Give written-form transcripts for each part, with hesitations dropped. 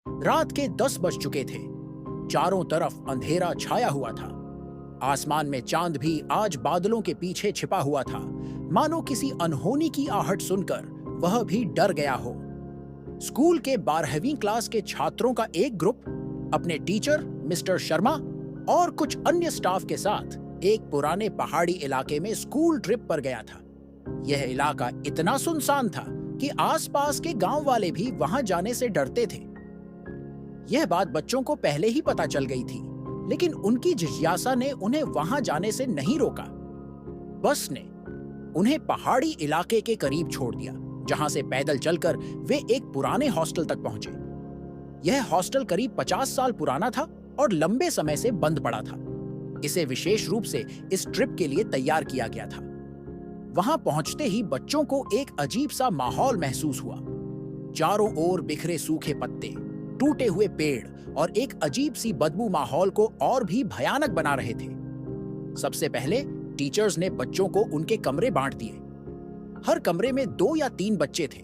रात के 10 बज चुके थे। चारों तरफ अंधेरा छाया हुआ था। आसमान में चांद भी आज बादलों के पीछे छिपा हुआ था, मानो किसी अनहोनी की आहट सुनकर वह भी डर गया हो। स्कूल के 12वीं क्लास के छात्रों का एक ग्रुप अपने टीचर मिस्टर शर्मा और कुछ अन्य स्टाफ के साथ एक पुराने पहाड़ी इलाके में स्कूल ट्रिप पर गया था। यह इलाका इतना सुनसान था कि आसपास के गांव वाले भी वहां जाने से डरते थे। यह बात बच्चों को पहले ही पता चल गई थी, लेकिन उनकी जिज्ञासा ने उन्हें वहां जाने से नहीं रोका। बस ने उन्हें पहाड़ी इलाके के करीब छोड़ दिया, जहां से पैदल चलकर वे एक पुराने हॉस्टल तक पहुंचे। यह हॉस्टल करीब 50 साल पुराना था और लंबे समय से बंद पड़ा था। इसे विशेष रूप से इस ट्रिप के लिए तैयार किया गया था। वहां पहुंचते ही बच्चों को एक अजीब सा माहौल महसूस हुआ। चारों ओर बिखरे सूखे पत्ते, टूटे हुए पेड़ और एक अजीब सी बदबू माहौल को और भी भयानक बना रहे थे। सबसे पहले टीचर्स ने बच्चों को उनके कमरे बांट दिए। हर कमरे में 2 या 3 बच्चे थे।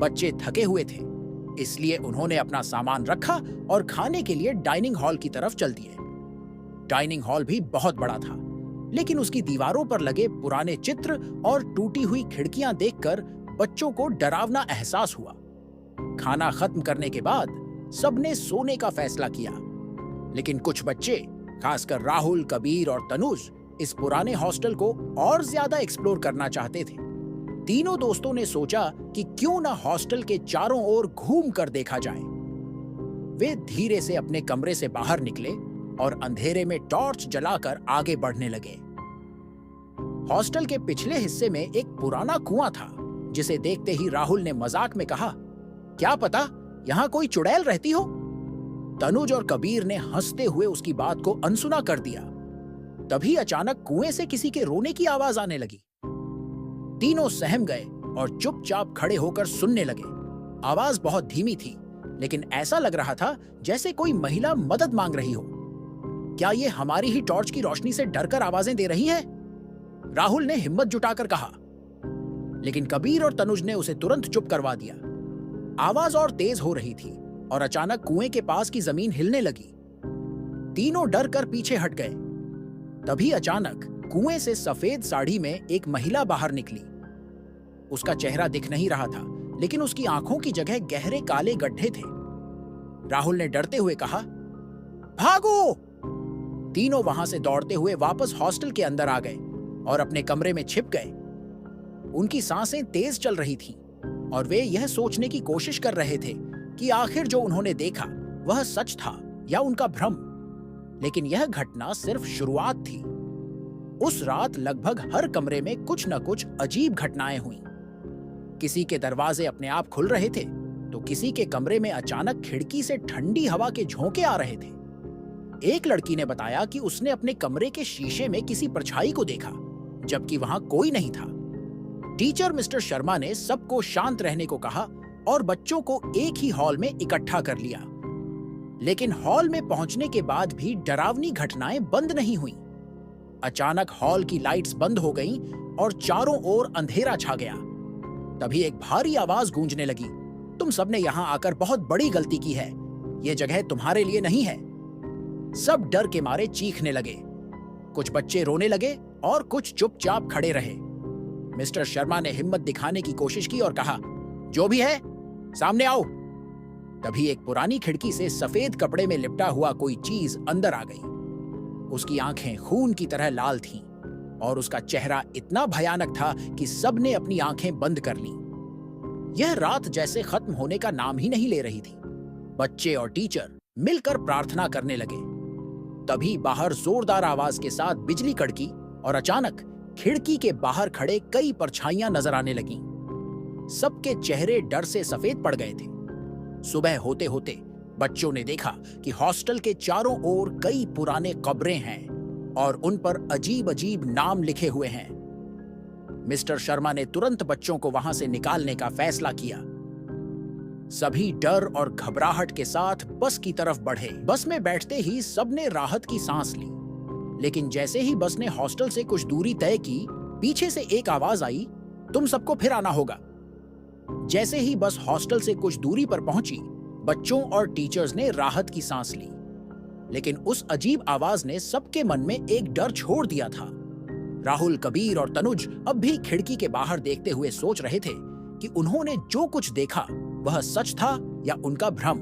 बच्चे थके हुए थे, इसलिए उन्होंने अपना सामान रखा और खाने के लिए डाइनिंग हॉल की तरफ चल दिए। डाइनिंग हॉल भी बहुत बड़ा था, लेकिन उसकी दीवारों पर लगे पुराने चित्र और टूटी हुई खिड़कियां देखकर बच्चों को डरावना एहसास हुआ। खाना खत्म करने के बाद सबने सोने का फैसला किया, लेकिन कुछ बच्चे, खासकर राहुल, कबीर और तनुज, इस पुराने हॉस्टल को और ज्यादा एक्सप्लोर करना चाहते थे। तीनों दोस्तों ने सोचा कि क्यों ना हॉस्टल के चारों ओर घूम कर देखा जाए। वे धीरे से अपने कमरे से बाहर निकले और अंधेरे में टॉर्च जलाकर आगे बढ़ने लगे। हॉस्टल के पिछले हिस्से में एक पुराना कुआं था, जिसे देखते ही राहुल ने मजाक में कहा, क्या पता यहां कोई चुड़ैल रहती हो। तनुज और कबीर ने हंसते हुए उसकी बात को अनसुना कर दिया। तभी अचानक कुएं से किसी के रोने की आवाज आने लगी। तीनों सहम गए और चुपचाप खड़े होकर सुनने लगे। आवाज बहुत धीमी थी, लेकिन ऐसा लग रहा था जैसे कोई महिला मदद मांग रही हो। क्या ये हमारी ही टॉर्च की रोशनी से डरकर आवाजें दे रही हैं? राहुल ने हिम्मत जुटाकर कहा, लेकिन कबीर और तनुज ने उसे तुरंत चुप करवा दिया। आवाज और तेज हो रही थी और अचानक कुएं के पास की जमीन हिलने लगी। तीनों डर कर पीछे हट गए। तभी अचानक कुएं से सफेद साड़ी में एक महिला बाहर निकली। उसका चेहरा दिख नहीं रहा था, लेकिन उसकी आंखों की जगह गहरे काले गड्ढे थे। राहुल ने डरते हुए कहा, भागो! तीनों वहां से दौड़ते हुए वापस हॉस्टल के अंदर आ गए और अपने कमरे में छिप गए। उनकी सांसें तेज चल रही थीं और वे यह सोचने की कोशिश कर रहे थे कि आखिर जो उन्होंने देखा वह सच था या उनका भ्रम। लेकिन यह घटना सिर्फ शुरुआत थी। उस रात लगभग हर कमरे में कुछ न कुछ अजीब घटनाएं हुईं। किसी के दरवाजे अपने आप खुल रहे थे, तो किसी के कमरे में अचानक खिड़की से ठंडी हवा के झोंके आ रहे थे। एक लड़की ने बताया कि उसने अपने कमरे के शीशे में किसी परछाई को देखा, जबकि वहां कोई नहीं था। टीचर मिस्टर शर्मा ने सबको शांत रहने को कहा और बच्चों को एक ही हॉल में इकट्ठा कर लिया। लेकिन हॉल में पहुंचने के बाद भी डरावनी घटनाएं बंद नहीं हुईं। अचानक हॉल की लाइट्स बंद हो गईं और चारों ओर अंधेरा छा गया। तभी एक भारी आवाज गूंजने लगी, तुम सबने यहां आकर बहुत बड़ी गलती की है। यह जगह तुम्हारे लिए नहीं है। सब डर के मारे चीखने लगे। कुछ बच्चे रोने लगे और कुछ चुपचाप खड़े रहे। मिस्टर शर्मा ने हिम्मत दिखाने की कोशिश की और कहा, जो भी है सामने आओ। तभी एक पुरानी खिड़की से सफेद कपड़े में लिपटा हुआ कोई चीज अंदर आ गई। उसकी आंखें खून की तरह लाल थीं और उसका चेहरा इतना भयानक था कि सबने अपनी आंखें बंद कर लीं। यह रात जैसे खत्म होने का नाम ही नहीं ले रही थी। बच्चे और टीचर मिलकर प्रार्थना करने लगे। तभी बाहर जोरदार आवाज के साथ बिजली कड़की और अचानक खिड़की के बाहर खड़े कई परछाइयां नजर आने लगीं। सबके चेहरे डर से सफेद पड़ गए थे। सुबह होते होते बच्चों ने देखा कि हॉस्टल के चारों ओर कई पुराने कब्रें हैं और उन पर अजीब अजीब नाम लिखे हुए हैं। मिस्टर शर्मा ने तुरंत बच्चों को वहां से निकालने का फैसला किया। सभी डर और घबराहट के साथ बस की तरफ बढ़े। बस में बैठते ही सबने राहत की सांस ली, लेकिन जैसे ही बस ने हॉस्टल से कुछ दूरी तय की, पीछे से एक आवाज आई, तुम सबको फिर आना होगा। जैसे ही बस हॉस्टल से कुछ दूरी पर पहुंची, बच्चों और टीचर्स ने राहत की सांस ली, लेकिन उस अजीब आवाज ने सबके मन में एक डर छोड़ दिया था। राहुल, कबीर और तनुज अब भी खिड़की के बाहर देखते हुए सोच रहे थे कि उन्होंने जो कुछ देखा वह सच था या उनका भ्रम।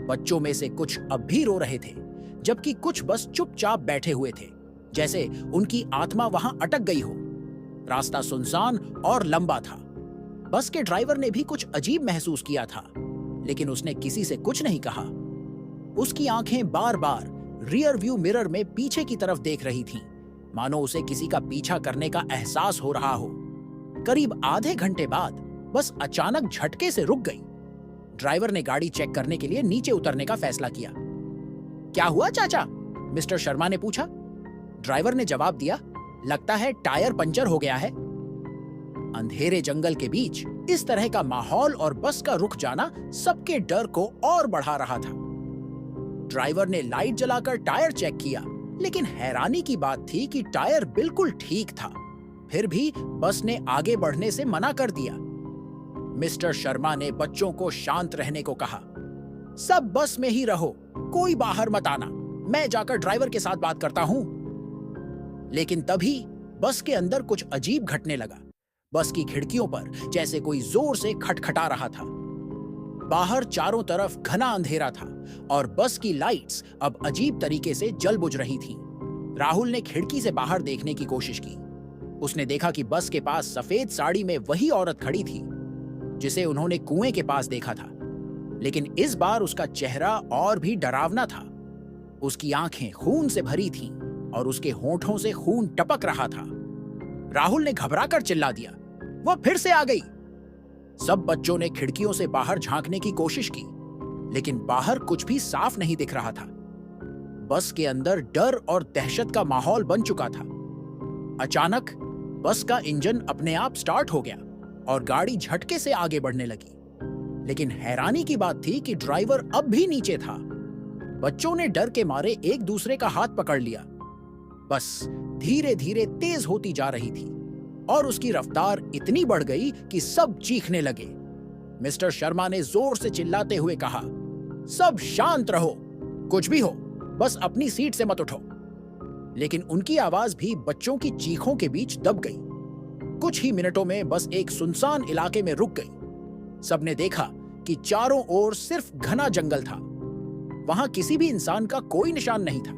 बच्चों में से कुछ अब भी रो रहे थे, जबकि कुछ बस चुपचाप बैठे हुए थे, जैसे उनकी आत्मा वहां अटक गई हो। रास्ता सुनसान और लंबा था। बस के ड्राइवर ने भी कुछ अजीब महसूस किया था, लेकिन उसने किसी से कुछ नहीं कहा। उसकी आंखें बार बार रियर व्यू मिरर में पीछे की तरफ देख रही थीं, मानो उसे किसी का पीछा करने का एहसास हो रहा हो। करीब आधे घंटे बाद बस अचानक झटके से रुक गई। ड्राइवर ने गाड़ी चेक करने के लिए नीचे उतरने का फैसला किया। क्या हुआ चाचा? मिस्टर शर्मा ने पूछा। ड्राइवर ने जवाब दिया, लगता है टायर पंचर हो गया है। अंधेरे जंगल के बीच इस तरह का माहौल और बस का रुक जाना सबके डर को और बढ़ा रहा था। ड्राइवर ने लाइट जलाकर टायर चेक किया, लेकिन हैरानी की बात थी कि टायर बिल्कुल ठीक था। फिर भी बस ने आगे बढ़ने से मना कर दिया। मिस्टर शर्मा ने बच्चों को शांत रहने को कहा। सब बस में ही रहो, कोई बाहर मत आना, मैं जाकर ड्राइवर के साथ बात करता हूं। लेकिन तभी बस के अंदर कुछ अजीब घटने लगा। बस की खिड़कियों पर जैसे कोई जोर से खटखटा रहा था। बाहर चारों तरफ घना अंधेरा था और बस की लाइट्स अब अजीब तरीके से जल बुझ रही थीं। राहुल ने खिड़की से बाहर देखने की कोशिश की। उसने देखा कि बस के पास सफेद साड़ी में वही औरत खड़ी थी जिसे उन्होंने कुएं के पास देखा था, लेकिन इस बार उसका चेहरा और भी डरावना था। उसकी आंखें खून से भरी थीं और उसके होठों से खून टपक रहा था। राहुल ने घबराकर चिल्ला दिया, वह फिर से आ गई। सब बच्चों ने खिड़कियों से बाहर झांकने की कोशिश की, लेकिन बाहर कुछ भी साफ नहीं दिख रहा था। बस के अंदर डर और दहशत का माहौल बन चुका था। अचानक बस का इंजन अपने आप स्टार्ट हो गया और गाड़ी झटके से आगे बढ़ने लगी। लेकिन हैरानी की बात थी कि ड्राइवर अब भी नीचे था। बच्चों ने डर के मारे एक दूसरे का हाथ पकड़ लिया। बस धीरे धीरे तेज होती जा रही थी और उसकी रफ्तार इतनी बढ़ गई कि सब चीखने लगे। मिस्टर शर्मा ने जोर से चिल्लाते हुए कहा, सब शांत रहो, कुछ भी हो, बस अपनी सीट से मत उठो। लेकिन उनकी आवाज भी बच्चों की चीखों के बीच दब गई। कुछ ही मिनटों में बस एक सुनसान इलाके में रुक गई। सबने देखा कि चारों ओर सिर्फ घना जंगल था। वहां किसी भी इंसान का कोई निशान नहीं था।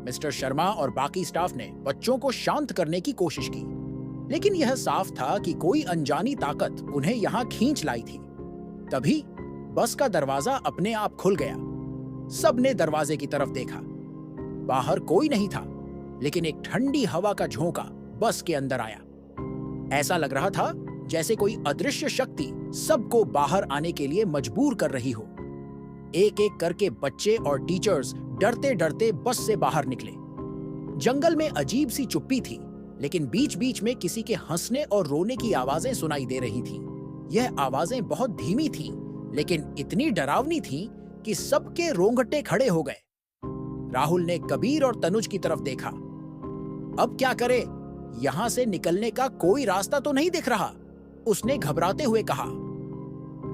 मिस्टर शर्मा और बाकी स्टाफ ने बच्चों को शांत करने की कोशिश की, लेकिन यह साफ था कि कोई अनजानी ताकत उन्हें यहां खींच लाई थी। तभी बस का दरवाजा अपने आप खुल गया। सबने दरवाजे की तरफ देखा। बाहर कोई नहीं था, लेकिन एक ठंडी हवा का झोंका बस के अंदर आया। ऐसा लग रहा था जैसे कोई अदृश्य शक्ति सबको बाहर आने के लिए मजबूर कर रही हो। एक एक करके बच्चे और टीचर्स डरते डरते बस से बाहर निकले। जंगल में अजीब सी चुप्पी थी, लेकिन बीच बीच में किसी के हंसने और रोने की आवाजें सुनाई दे रही थीं। यह आवाजें बहुत धीमी थीं, लेकिन इतनी डरावनी थीं कि सबके रोंगटे खड़े हो गए। राहुल ने कबीर और तनुज की तरफ देखा। अब क्या करे? यहां से निकलने का कोई रास्ता तो नहीं दिख रहा, उसने घबराते हुए कहा।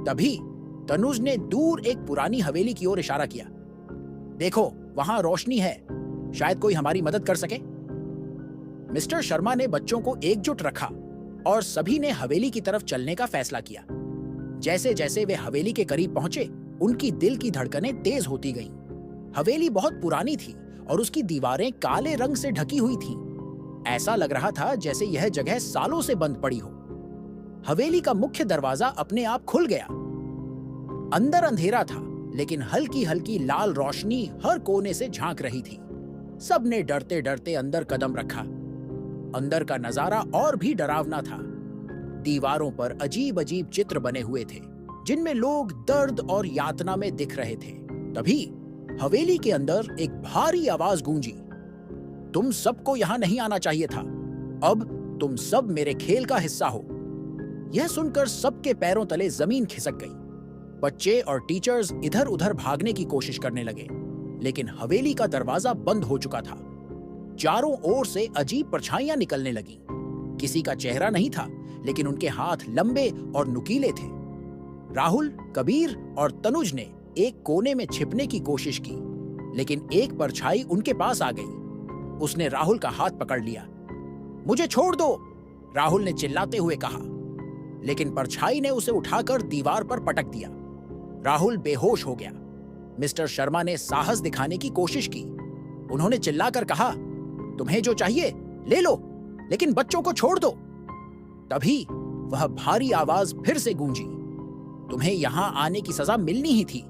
तभी तनुज ने दूर एक पुरानी हवेली की ओर इशारा किया। देखो, वहां रोशनी है, शायद कोई हमारी मदद कर सके। मिस्टर शर्मा ने बच्चों को एकजुट रखा और सभी ने हवेली की तरफ चलने का फैसला किया। जैसे जैसे वे हवेली के करीब पहुंचे, उनकी दिल की धड़कनें तेज होती गईं। हवेली बहुत पुरानी थी और उसकी दीवारें काले रंग से ढकी हुई थीं। ऐसा लग रहा था जैसे यह जगह सालों से बंद पड़ी हो। हवेली का मुख्य दरवाजा अपने आप खुल गया। अंदर अंधेरा था, लेकिन हल्की हल्की लाल रोशनी हर कोने से झांक रही थी। सबने डरते डरते अंदर कदम रखा। अंदर का नजारा और भी डरावना था। दीवारों पर अजीब अजीब चित्र बने हुए थे, जिनमें लोग दर्द और यातना में दिख रहे थे। तभी हवेली के अंदर एक भारी आवाज गूंजी, तुम सबको यहां नहीं आना चाहिए था। अब तुम सब मेरे खेल का हिस्सा हो। यह सुनकर सबके पैरों तले जमीन खिसक गई। बच्चे और टीचर्स इधर उधर भागने की कोशिश करने लगे, लेकिन हवेली का दरवाजा बंद हो चुका था। चारों ओर से अजीब परछाइयां निकलने लगीं। किसी का चेहरा नहीं था, लेकिन उनके हाथ लंबे और नुकीले थे। राहुल, कबीर और तनुज ने एक कोने में छिपने की कोशिश की, लेकिन एक परछाई उनके पास आ गई। उसने राहुल का हाथ पकड़ लिया। मुझे छोड़ दो, राहुल ने चिल्लाते हुए कहा, लेकिन परछाई ने उसे उठाकर दीवार पर पटक दिया। राहुल बेहोश हो गया। मिस्टर शर्मा ने साहस दिखाने की कोशिश की। उन्होंने चिल्लाकर कहा, तुम्हें जो चाहिए ले लो, लेकिन बच्चों को छोड़ दो। तभी वह भारी आवाज फिर से गूंजी, तुम्हें यहां आने की सजा मिलनी ही थी।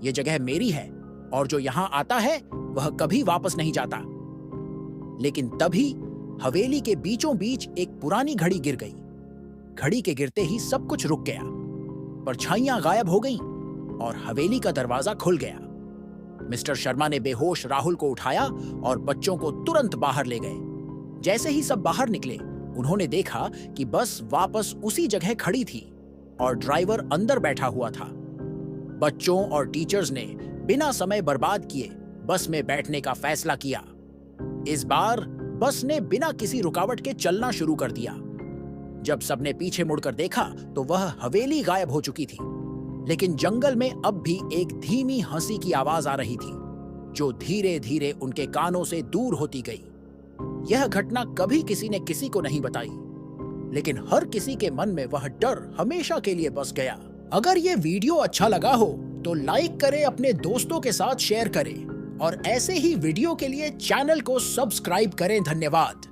यह जगह मेरी है और जो यहां आता है वह कभी वापस नहीं जाता। लेकिन तभी हवेली के बीचों बीच एक पुरानी घड़ी गिर गई। घड़ी के गिरते ही सब कुछ रुक गया। परछाइयां गायब हो गईं और हवेली का दरवाजा खुल गया। मिस्टर शर्मा ने बेहोश राहुल को उठाया और बच्चों को तुरंत बाहर ले गए। जैसे ही सब बाहर निकले, उन्होंने देखा कि बस वापस उसी जगह खड़ी थी और ड्राइवर अंदर बैठा हुआ था। बच्चों और टीचर्स ने बिना समय बर्बाद किए बस में बैठने का फैसला किया। इस बार बस ने बिना किसी रुकावट के चलना शुरू कर दिया। जब सबने पीछे मुड़कर देखा तो वह हवेली गायब हो चुकी थी, लेकिन जंगल में अब भी एक धीमी हंसी की आवाज आ रही थी, जो धीरे धीरे उनके कानों से दूर होती गई। यह घटना कभी किसी ने किसी को नहीं बताई, लेकिन हर किसी के मन में वह डर हमेशा के लिए बस गया। अगर यह वीडियो अच्छा लगा हो तो लाइक करें, अपने दोस्तों के साथ शेयर करें और ऐसे ही वीडियो के लिए चैनल को सब्सक्राइब करें। धन्यवाद।